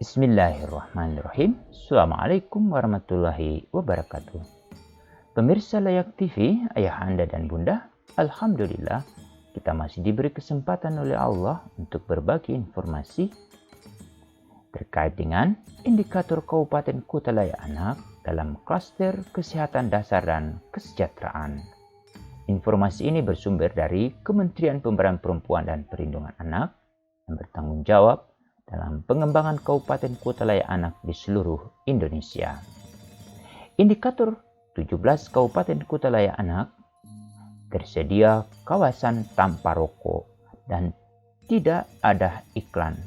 Bismillahirrahmanirrahim. Assalamualaikum warahmatullahi wabarakatuh. Pemirsa Layak TV, ayah anda dan bunda, Alhamdulillah kita masih diberi kesempatan oleh Allah untuk berbagi informasi terkait dengan indikator Kabupaten Kota Layak Anak dalam klaster kesehatan dasar dan kesejahteraan. Informasi ini bersumber dari Kementerian Pemberdayaan Perempuan dan Perlindungan Anak yang bertanggung jawab dalam pengembangan Kabupaten Kota Layak Anak di seluruh Indonesia. Indikator 17 Kabupaten Kota Layak Anak tersedia kawasan tanpa rokok dan tidak ada iklan,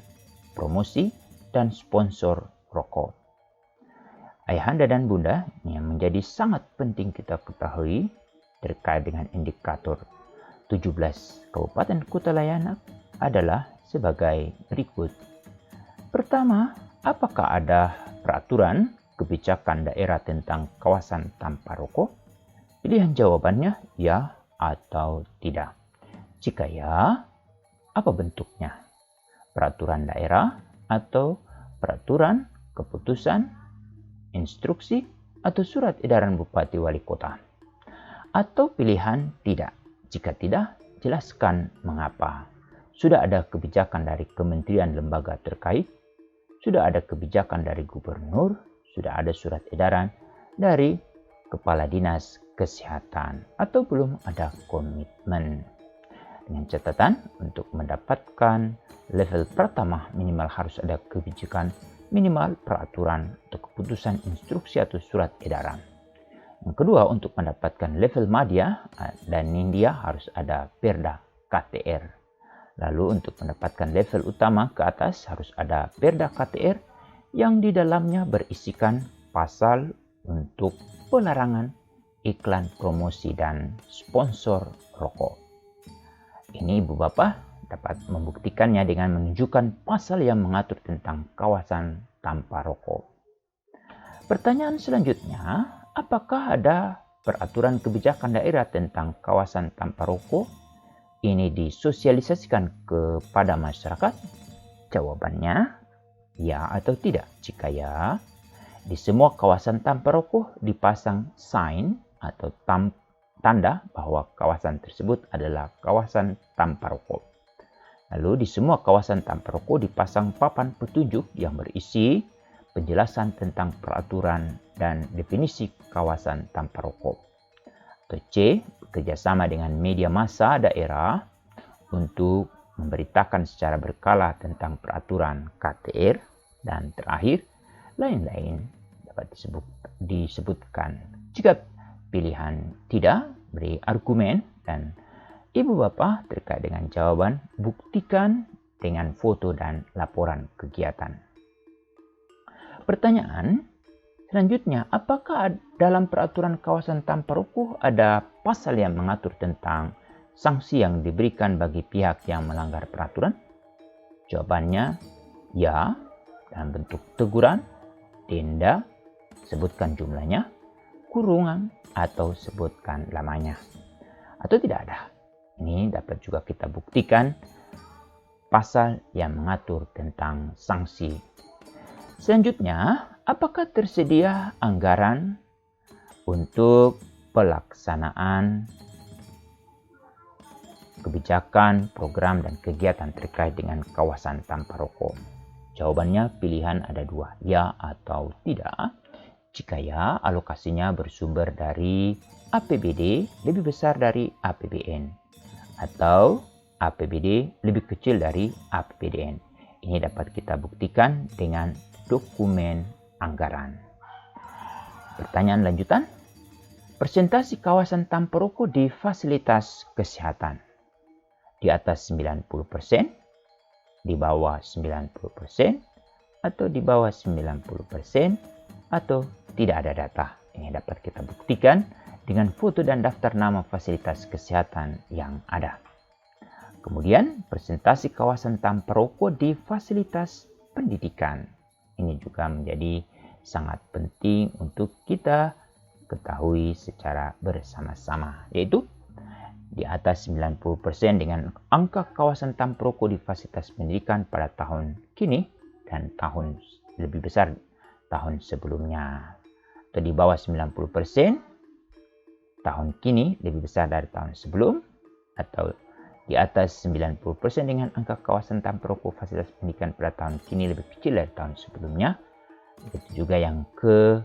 promosi, dan sponsor rokok. Ayahanda dan bunda, yang menjadi sangat penting kita ketahui terkait dengan indikator 17 Kabupaten Kota Layak Anak adalah sebagai berikut. Pertama, apakah ada peraturan kebijakan daerah tentang kawasan tanpa rokok? Pilihan jawabannya ya atau tidak. Jika ya, apa bentuknya? Peraturan daerah atau peraturan, keputusan, instruksi, atau surat edaran Bupati Wali Kota? Atau pilihan tidak. Jika tidak, jelaskan mengapa. Sudah ada kebijakan dari kementerian lembaga terkait, sudah ada kebijakan dari gubernur, sudah ada surat edaran dari kepala dinas kesehatan, atau belum ada komitmen. Dengan catatan, untuk mendapatkan level pertama minimal harus ada kebijakan, minimal peraturan atau keputusan instruksi atau surat edaran. Yang kedua, untuk mendapatkan level madya dan nindya harus ada perda KTR. Lalu untuk mendapatkan level utama ke atas harus ada perda KTR yang di dalamnya berisikan pasal untuk pelarangan iklan, promosi, dan sponsor rokok. Ini Ibu Bapak dapat membuktikannya dengan menunjukkan pasal yang mengatur tentang kawasan tanpa rokok. Pertanyaan selanjutnya, apakah ada peraturan kebijakan daerah tentang kawasan tanpa rokok? Ini disosialisasikan kepada masyarakat? Jawabannya ya atau tidak. Jika ya, di semua kawasan tanpa rokok dipasang sign atau tanda bahwa kawasan tersebut adalah kawasan tanpa rokok. Lalu di semua kawasan tanpa rokok dipasang papan petunjuk yang berisi penjelasan tentang peraturan dan definisi kawasan tanpa rokok. Atau C, bekerjasama dengan media massa daerah untuk memberitakan secara berkala tentang peraturan KTR. Dan terakhir, lain-lain dapat disebutkan. Jika pilihan tidak, beri argumen dan Ibu Bapak terkait dengan jawaban, buktikan dengan foto dan laporan kegiatan. Pertanyaan selanjutnya, apakah dalam peraturan kawasan tanpa rokok ada pasal yang mengatur tentang sanksi yang diberikan bagi pihak yang melanggar peraturan? Jawabannya ya, dalam bentuk teguran, denda, sebutkan jumlahnya, kurungan, atau sebutkan lamanya. Atau tidak ada. Ini dapat juga kita buktikan pasal yang mengatur tentang sanksi. Selanjutnya, apakah tersedia anggaran untuk pelaksanaan kebijakan, program, dan kegiatan terkait dengan kawasan tanpa rokok? Jawabannya pilihan ada dua, ya atau tidak. Jika ya, alokasinya bersumber dari APBD lebih besar dari APBN atau APBD lebih kecil dari APBDN. Ini dapat kita buktikan dengan dokumen anggaran. Pertanyaan lanjutan, persentase kawasan tanpa rokok di fasilitas kesehatan. Di atas 90%, di bawah 90%, atau di bawah 90%, atau tidak ada data. Ini dapat kita buktikan dengan foto dan daftar nama fasilitas kesehatan yang ada. Kemudian, presentasi kawasan tanpa rokok di fasilitas pendidikan. Ini juga menjadi sangat penting untuk kita ketahui secara bersama-sama, yaitu di atas 90% dengan angka kawasan tanpa rokok di fasilitas pendidikan pada tahun kini dan lebih besar tahun sebelumnya. Atau di bawah 90%, tahun kini lebih besar dari tahun sebelum, atau di atas 90% dengan angka kawasan tanpa rokok fasilitas pendidikan pada tahun kini lebih kecil dari tahun sebelumnya. Begitu juga yang ke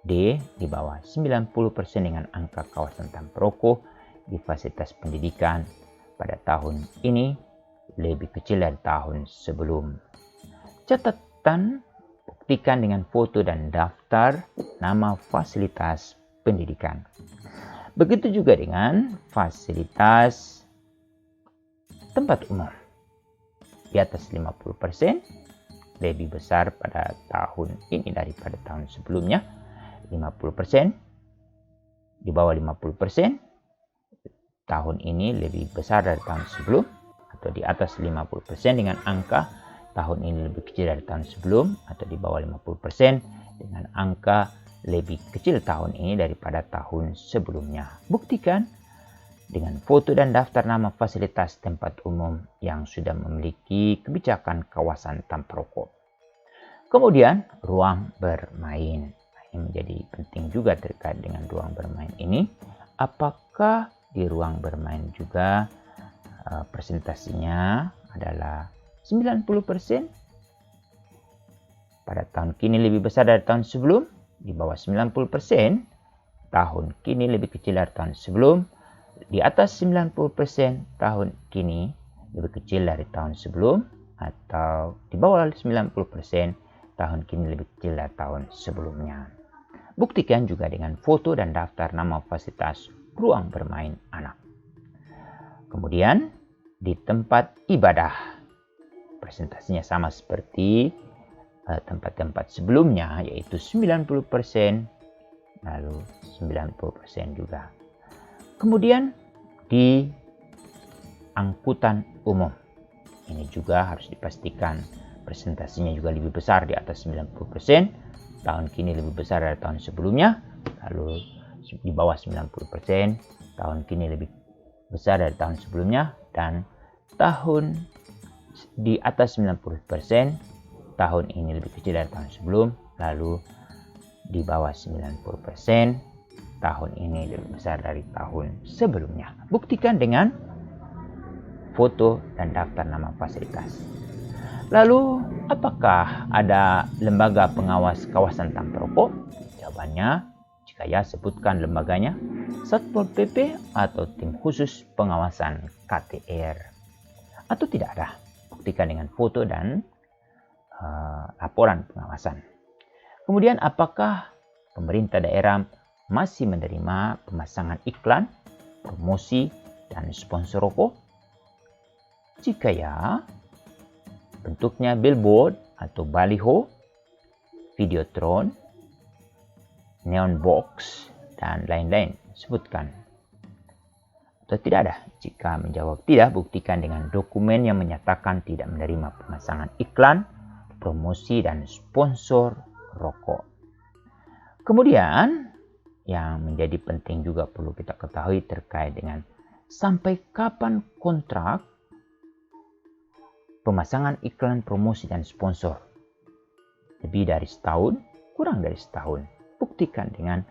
D, di bawah 90% dengan angka kawasan tanpa rokok di fasilitas pendidikan pada tahun ini lebih kecil dari tahun sebelum. Catatan, buktikan dengan foto dan daftar nama fasilitas pendidikan. Begitu juga dengan fasilitas tempat umum. Di atas 50% lebih besar pada tahun ini daripada tahun sebelumnya. 50%, di bawah 50%, tahun ini lebih besar dari tahun sebelum. Atau di atas 50% dengan angka tahun ini lebih kecil dari tahun sebelum, atau di bawah 50% dengan angka lebih kecil tahun ini daripada tahun sebelumnya. Buktikan dengan foto dan daftar nama fasilitas tempat umum yang sudah memiliki kebijakan kawasan tanpa rokok. Kemudian, ruang bermain. Ini menjadi penting juga terkait dengan ruang bermain ini. Apakah di ruang bermain juga presentasinya adalah 90%? Pada tahun kini lebih besar dari tahun sebelum. Di bawah 90%, tahun kini lebih kecil dari tahun sebelum. Di atas 90%, tahun kini lebih kecil dari tahun sebelum. Atau di bawah 90%, tahun kini lebih kecil dari tahun sebelumnya. Buktikan juga dengan foto dan daftar nama fasilitas ruang bermain anak. Kemudian, di tempat ibadah, presentasinya sama seperti tempat-tempat sebelumnya, yaitu 90%, lalu 90% juga. Kemudian di angkutan umum, ini juga harus dipastikan presentasinya juga lebih besar di atas 90%, tahun kini lebih besar dari tahun sebelumnya, lalu di bawah 90%, tahun kini lebih besar dari tahun sebelumnya, dan tahun di atas 90%, tahun ini lebih kecil dari tahun sebelum, lalu di bawah 90%, tahun ini lebih besar dari tahun sebelumnya. Buktikan dengan foto dan daftar nama fasilitas. Lalu, apakah ada lembaga pengawas kawasan tanpa rokok? Jawabannya, jika ya, sebutkan lembaganya. Satpol PP atau tim khusus pengawasan KTR. Atau tidak ada. Buktikan dengan foto dan laporan pengawasan. Kemudian, apakah pemerintah daerah masih menerima pemasangan iklan, promosi, dan sponsor rokok? Jika ya, bentuknya billboard atau baliho, videotron, neon box, dan lain-lain. Sebutkan. Atau tidak ada. Jika menjawab tidak, buktikan dengan dokumen yang menyatakan tidak menerima pemasangan iklan, promosi, dan sponsor rokok. Kemudian, yang menjadi penting juga perlu kita ketahui terkait dengan sampai kapan kontrak pemasangan iklan, promosi, dan sponsor. Lebih dari setahun, kurang dari setahun. Buktikan dengan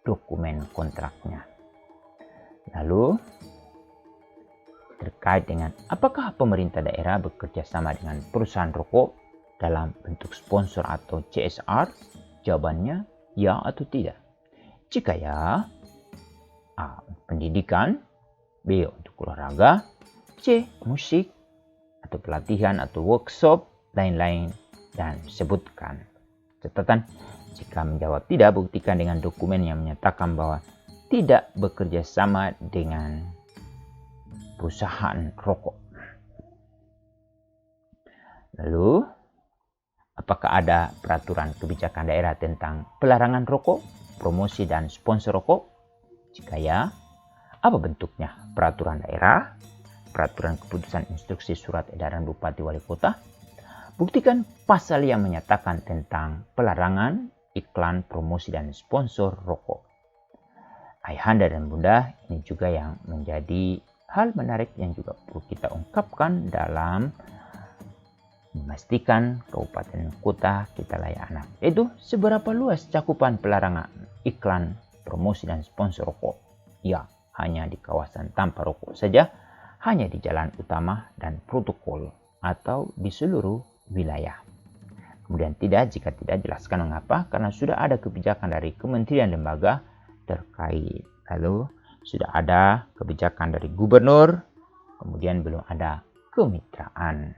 dokumen kontraknya. Lalu, terkait dengan apakah pemerintah daerah bekerja sama dengan perusahaan rokok dalam bentuk sponsor atau CSR? Jawabannya ya atau tidak. Jika ya, A. Pendidikan, B. Untuk olahraga, C. Musik, atau pelatihan atau workshop, lain-lain, dan sebutkan. Catatan, jika menjawab tidak, buktikan dengan dokumen yang menyatakan bahwa tidak bekerja sama dengan perusahaan rokok. Lalu, apakah ada peraturan kebijakan daerah tentang pelarangan rokok, promosi, dan sponsor rokok? Jika ya, apa bentuknya? Peraturan daerah, peraturan keputusan instruksi surat edaran Bupati Wali Kota? Buktikan pasal yang menyatakan tentang pelarangan, iklan, promosi, dan sponsor rokok. Ayahanda dan bunda, ini juga yang menjadi hal menarik yang juga perlu kita ungkapkan dalam memastikan kabupaten kota kita layak anak. Yaitu seberapa luas cakupan pelarangan iklan, promosi dan sponsor rokok. Ya, hanya di kawasan tanpa rokok saja, hanya di jalan utama dan protokol atau di seluruh wilayah. Kemudian tidak, jika tidak, jelaskan mengapa, karena sudah ada kebijakan dari kementerian lembaga terkait. Lalu sudah ada kebijakan dari gubernur, kemudian belum ada kemitraan.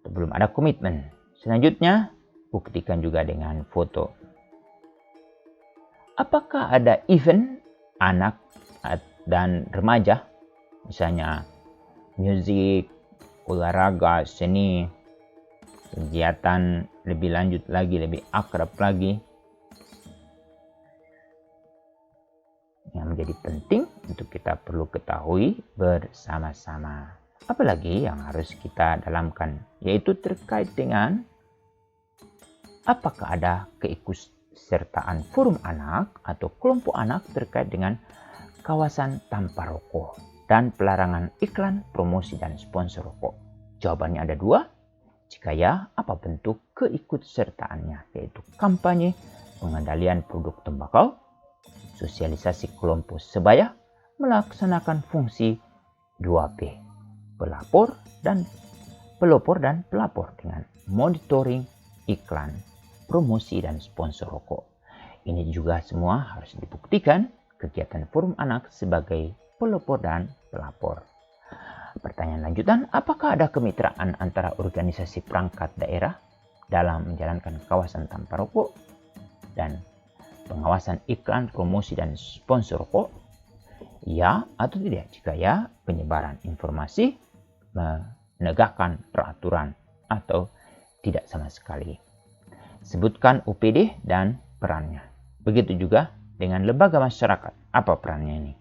Atau belum ada komitmen. Selanjutnya, buktikan juga dengan foto. Apakah ada event anak dan remaja, misalnya musik, olahraga, seni, kegiatan lebih lanjut lagi, lebih akrab lagi, yang menjadi penting untuk kita perlu ketahui bersama-sama. Apalagi yang harus kita dalamkan, yaitu terkait dengan apakah ada keikutsertaan forum anak atau kelompok anak terkait dengan kawasan tanpa rokok dan pelarangan iklan, promosi, dan sponsor rokok. Jawabannya ada dua. Jika ya, apa bentuk keikutsertaannya? Yaitu kampanye, pengendalian produk tembakau, sosialisasi kelompok sebaya, melaksanakan fungsi 2P, pelopor dan pelapor dengan monitoring iklan, promosi, dan sponsor rokok. Ini juga semua harus dibuktikan kegiatan forum anak sebagai pelopor dan pelapor. Pertanyaan lanjutan, apakah ada kemitraan antara organisasi perangkat daerah dalam menjalankan kawasan tanpa rokok dan pengawasan iklan, promosi, dan sponsor rokok? Ya atau tidak? Jika ya, penyebaran informasi, menegakkan peraturan, atau tidak sama sekali. Sebutkan UPD dan perannya. Begitu juga dengan lembaga masyarakat. Apa perannya ini?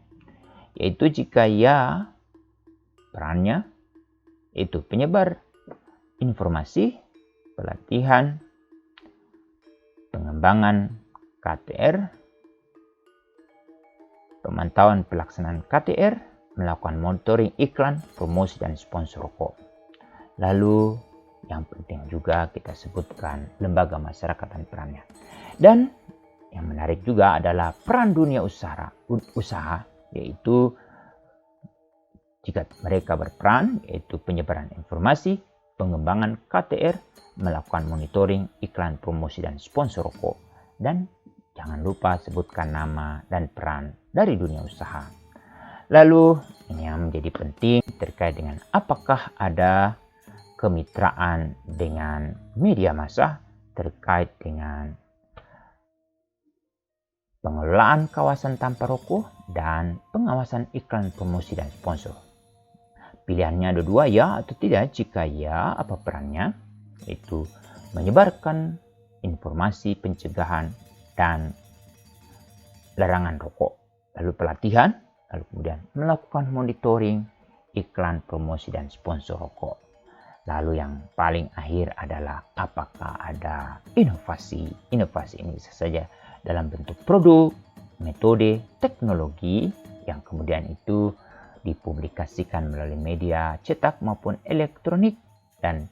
Yaitu jika ya, perannya itu penyebar informasi, pelatihan, pengembangan KTR, pemantauan pelaksanaan KTR, melakukan monitoring iklan, promosi, dan sponsor rokok. Lalu yang penting juga kita sebutkan lembaga masyarakat dan perannya. Dan yang menarik juga adalah peran dunia usaha, yaitu jika mereka berperan, yaitu penyebaran informasi, pengembangan KTR, melakukan monitoring iklan, promosi, dan sponsor rokok. Dan jangan lupa sebutkan nama dan peran dari dunia usaha. Lalu ini yang menjadi penting terkait dengan apakah ada kemitraan dengan media massa terkait dengan pengelolaan kawasan tanpa rokok dan pengawasan iklan, promosi, dan sponsor. Pilihannya ada dua, ya atau tidak. Jika ya, apa perannya? Yaitu menyebarkan informasi pencegahan dan larangan rokok. Lalu pelatihan, lalu kemudian melakukan monitoring iklan, promosi, dan sponsor rokok. Lalu yang paling akhir adalah apakah ada inovasi. Inovasi ini bisa saja dalam bentuk produk, metode, teknologi yang kemudian itu dipublikasikan melalui media cetak maupun elektronik, dan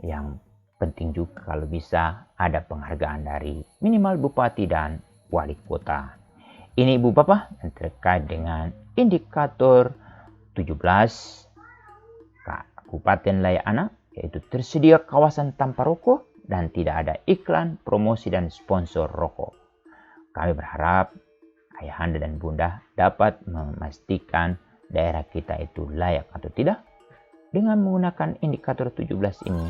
yang penting juga kalau bisa ada penghargaan dari minimal bupati dan wali kota. Ini Ibu Bapak yang terkait dengan indikator 17 Kabupaten layak anak, yaitu tersedia kawasan tanpa rokok dan tidak ada iklan, promosi, dan sponsor rokok. Kami berharap ayahanda dan bunda dapat memastikan daerah kita itu layak atau tidak. Dengan menggunakan indikator 17 ini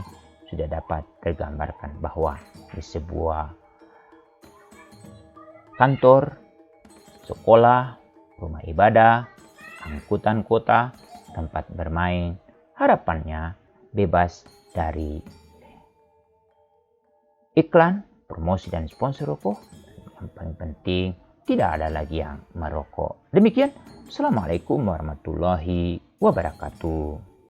sudah dapat tergambarkan bahwa di sebuah kantor, sekolah, rumah ibadah, angkutan kota, tempat bermain, harapannya bebas dari iklan, promosi, dan sponsor rokok. Yang paling penting, tidak ada lagi yang merokok. Demikian, Assalamualaikum warahmatullahi wabarakatuh.